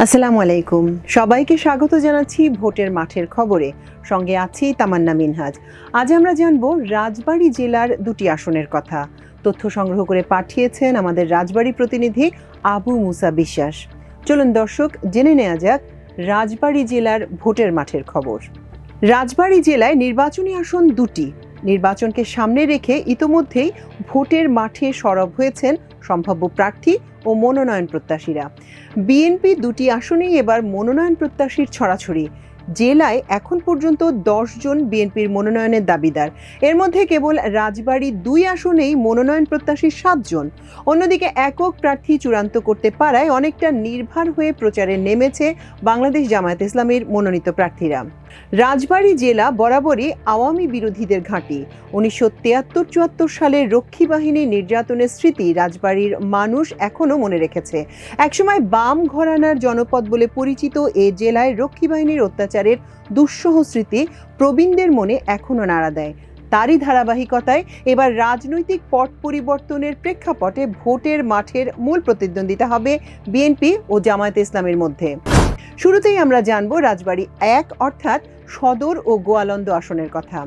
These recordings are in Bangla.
আসসালামু আলাইকুম, সবাইকে স্বাগত জানাচ্ছি ভোটের মাঠের খবরে। সঙ্গে আছি তামান্না মিনহাজ। আজ আমরা জানব রাজবাড়ী জেলার দুটি আসনের কথা। তথ্য সংগ্রহ করে পাঠিয়েছেন আমাদের রাজবাড়ী প্রতিনিধি আবু মুসা বিশ্বাস। চলুন দর্শক, জেনে নেওয়া যাক রাজবাড়ী জেলার ভোটের মাঠের খবর। রাজবাড়ী জেলায় নির্বাচনী আসন দুটি। নির্বাচনকে সামনে রেখে ইতোমধ্যেই ভোটের মাঠে সরব হয়েছেন সম্ভাব্য প্রার্থী ও মনোনয়ন প্রত্যাশীরা। বিএনপি দুটি আসনেই এবার মনোনয়ন প্রত্যাশীর ছড়াছড়ি। জেলায় এখন পর্যন্ত 10 জন বিএনপির মনোনয়নের দাবিদার। এর মধ্যে কেবল রাজবাড়ী 2 আসনেই মনোনয়ন প্রত্যাশী 7 জন। অন্যদিকে একক প্রার্থী চূড়ান্ত করতে পারায় অনেকটা নির্ভর হয়ে প্রচারে নেমেছে বাংলাদেশ জামায়াতে ইসলামীর মনোনীত প্রার্থীরা। রাজবাড়ী জেলা বরাবরই আওয়ামী বিরোধীদের ঘাঁটি। 1973-74 সালের রক্ষী বাহিনী নির্যাতনের স্মৃতি রাজবাড়ীর মানুষ এখনো মনে রেখেছে। একসময় বাম ঘরানার জনপদ বলে পরিচিত এ জেলায় রক্ষী বাহিনীর অত্যাচারের দুঃসহ স্মৃতি প্রবীণদের মনে এখনো নাড়া দেয়। তারই ধারাবাহিকতায় এবার রাজনৈতিক পট পরিবর্তনের প্রেক্ষাপটে ভোটের মাঠের মূল প্রতিদ্বন্দ্বিতা হবে বিএনপি ও জামায়াতে ইসলামের মধ্যে। শুরুতেই আমরা জানব রাজবাড়ী 1 অর্থাৎ সদর ও গোয়ালন্দ আসনের কথা।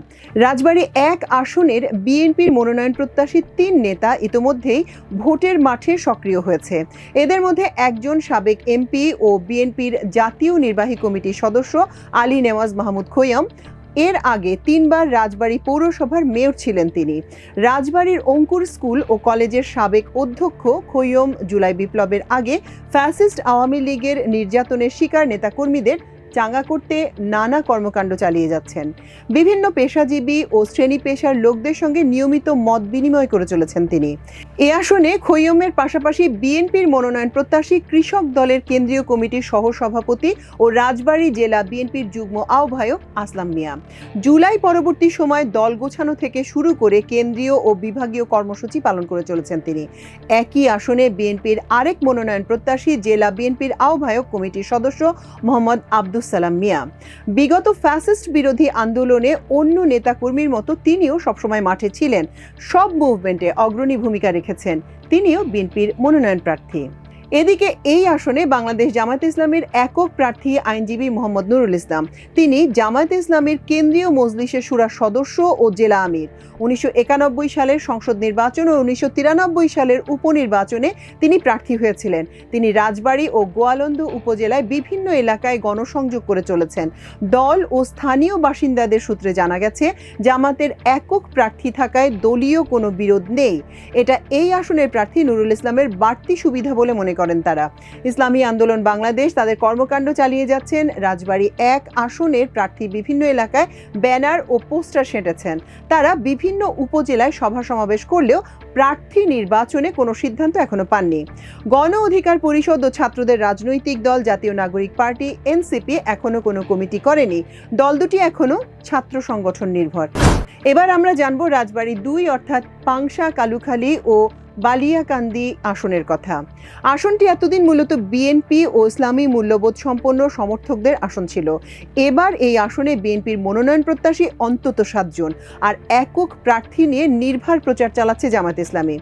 রাজবাড়ী 1 আসনের বিএনপির মনোনয়ন প্রত্যাশী 3 নেতা ইতোমধ্যেই ভোটের মাঠে সক্রিয় হয়েছে। এদের মধ্যে একজন সাবেক এমপি ও বিএনপির জাতীয় নির্বাহী কমিটির সদস্য আলী নেওয়াজ মাহমুদ খৈয়াম। এর আগে 3 বার রাজবাড়ী পৌরসভার মেয়র ছিলেন তিনি। রাজবাড়ীর অঙ্কুর স্কুল ও কলেজের সাবেক অধ্যক্ষ খৈয়ম জুলাই বিপ্লবের আগে ফ্যাসিস্ট আওয়ামী লীগের নির্যাতনের শিকার নেতাকর্মীদের চাঙ্গা করতে নানা কর্মকাণ্ড চালিয়ে যাচ্ছেন। বিভিন্ন পেশাজীবী ও শ্রেণী পেশার লোকদের সঙ্গে নিয়মিত মত বিনিময় করে চলেছেন তিনি। এ আসনে খৈয়মের পাশাপাশি বিএনপির মনোনয়ন প্রত্যাশী কৃষক দলের কেন্দ্রীয় কমিটির সহসভাপতি ও রাজবাড়ী জেলা বিএনপির যুগ্ম আহ্বায়ক আসলাম মিয়া। জুলাই পরবর্তী সময় দল গোছানো থেকে শুরু করে কেন্দ্রীয় ও বিভাগীয় কর্মসূচি পালন করে চলেছেন তিনি। একই আসনে বিএনপির আরেক মনোনয়ন প্রত্যাশী জেলা বিএনপির আহ্বায়ক কমিটির সদস্য মোহাম্মদ আব্দুস সালাম মিয়া। বিগত ফ্যাসিস্ট বিরোধী আন্দোলনে অন্য নেতাকর্মীর মতো তিনিও সবসময় মাঠে ছিলেন, সব মুভমেন্টে অগ্রণী ভূমিকা রেখেছেন। তিনিও বিএনপির মনোনয়ন প্রার্থী। এদিকে এই আসনে বাংলাদেশ জামায়াতে ইসলামের একক প্রার্থী আইনজীবী মোহাম্মদ নুরুল ইসলাম। তিনি জামায়াতে ইসলামের কেন্দ্রীয় মজলিসের শুরার সদস্য ও জেলা আমির। 1991 সালের সংসদ নির্বাচন ও 1993 সালের উপনির্বাচনে তিনি প্রার্থী হয়েছিলেন। তিনি রাজবাড়ী ও গোয়ালন্দ উপজেলায় বিভিন্ন এলাকায় গণসংযোগ করে চলেছেন। দল ও স্থানীয় বাসিন্দাদের সূত্রে জানা গেছে, জামাতের একক প্রার্থী থাকায় দলীয় কোনো বিরোধ নেই। এটা এই আসনের প্রার্থী নুরুল ইসলামের বাড়তি সুবিধা বলে মনে করেন তারা। ইসলামী আন্দোলন বাংলাদেশ তাদের কর্মকাণ্ড চালিয়ে যাচ্ছেন। রাজবাড়ী 1 আসনের প্রার্থী বিভিন্ন এলাকায় ব্যানার ও পোস্টার সেঁটেছেন। তারা বিভিন্ন উপজেলায় সভা সমাবেশ করলেও প্রার্থী নির্বাচনে কোনো সিদ্ধান্ত এখনো পাননি। গণ অধিকার পরিষদ ও ছাত্রদের রাজনৈতিক দল জাতীয় নাগরিক পার্টি এনসিপি এখনো কোনো কমিটি করেনি। দল দুটি এখনো ছাত্র সংগঠন নির্ভর। এবার আমরা জানব রাজবাড়ী 2 অর্থাৎ পাংশা, কালুখালী ও বালিয়াকান্দি আসনের কথা। আসনটি এতদিন মূলত বিএনপি ও ইসলামী মূল্যবোধ সম্পন্ন সমর্থকদের আসন ছিল। এবার এই আসনে বিএনপির মনোনয়ন প্রত্যাশী অন্তত 7 জন, আর একক প্রার্থী নিয়ে নির্ভর প্রচার চালাচ্ছে জামায়াতে ইসলামী।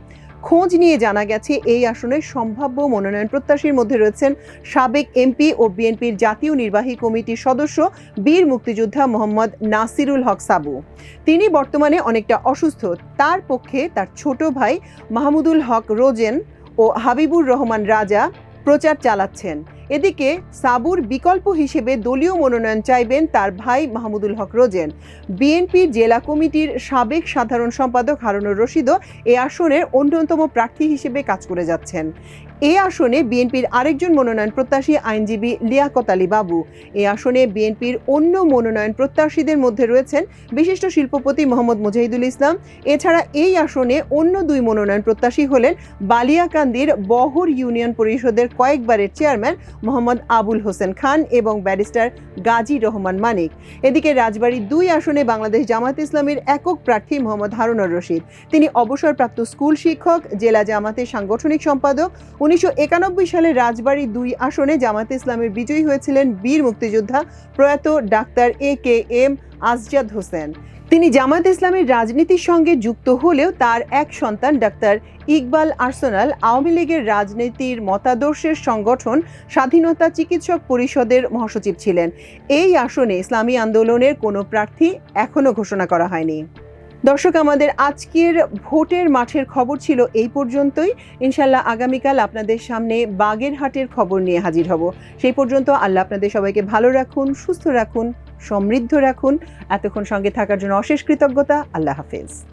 খোঁজ নিয়ে জানা গেছে, এই আসনে সম্ভাব্য মনোনয়ন প্রত্যাশীর মধ্যে রয়েছেন সাবেক এমপি ও বিএনপির জাতীয় নির্বাহী কমিটির সদস্য বীর মুক্তিযোদ্ধা মোহাম্মদ নাসিরুল হক সাবু। তিনি বর্তমানে অনেকটা অসুস্থ। তার পক্ষে তার ছোট ভাই মাহমুদুল হক রোজেন ও হাবিবুর রহমান রাজা প্রচার চালাচ্ছেন। এদিকে সাবুর বিকল্প হিসেবে দলীয় মনোনয়ন চাইবেন তার ভাই মাহমুদুল হক রোজেন। বিএনপির জেলা কমিটির সাবেক সাধারণ সম্পাদক হারুনুর রশিদও এ আসনের অন্যতম প্রার্থী হিসেবে কাজ করে যাচ্ছেন। এই আসনে বিএনপির আরেকজন মনোনয়ন প্রত্যাশী আইনজীবী লিয়াকত আলী বাবু। এই আসনে বিএনপির অন্য মনোনয়ন প্রত্যাশীদের মধ্যে রয়েছেন বিশিষ্ট শিল্পপতি মোহাম্মদ মুজাহিদুল ইসলাম। এছাড়া এই আসনে অন্য 2 মনোনয়ন প্রত্যাশী হলেন বালিয়াকান্দির বহর ইউনিয়ন পরিষদের কয়েকবারের চেয়ারম্যান মোহাম্মদ আবুল হোসেন খান এবং ব্যারিস্টার গাজী রহমান মানিক। এদিকে রাজবাড়ী 2 আসনে বাংলাদেশ জামায়াতে ইসলামের একক প্রার্থী মোহাম্মদ হারুনুর রশিদ। তিনি অবসরপ্রাপ্ত স্কুল শিক্ষক, জেলা জামাতের সাংগঠনিক সম্পাদক। 1991 সালে রাজবাড়ী 2 আসনে জামায়াতে ইসলামের বিজয়ী হয়েছিলেন বীর মুক্তিযোদ্ধা প্রয়াত ডাক্তার এ কে এম আসজাদ হোসেন। তিনি জামায়াত ইসলামের রাজনীতির সঙ্গে যুক্ত হলেও তার এক সন্তান ডাক্তার ইকবাল আর্সেনাল আওয়ামী লীগের রাজনীতির মতাদর্শের সংগঠন স্বাধীনতা চিকিৎসক পরিষদের মহাসচিব ছিলেন। এই আসনে ইসলামী আন্দোলনের কোনো প্রার্থী এখনো ঘোষণা করা হয়নি। দর্শক, আমাদের আজকের ভোটের মাঠের খবর ছিল এই পর্যন্তই। ইনশাল্লাহ আগামীকাল আপনাদের সামনে বাগেরহাটের খবর নিয়ে হাজির হব। সেই পর্যন্ত আল্লাহ আপনাদের সবাইকে ভালো রাখুন, সুস্থ রাখুন, সমৃদ্ধ রাখুন। এতক্ষণ সঙ্গে থাকার জন্য অশেষ কৃতজ্ঞতা। আল্লাহ হাফেজ।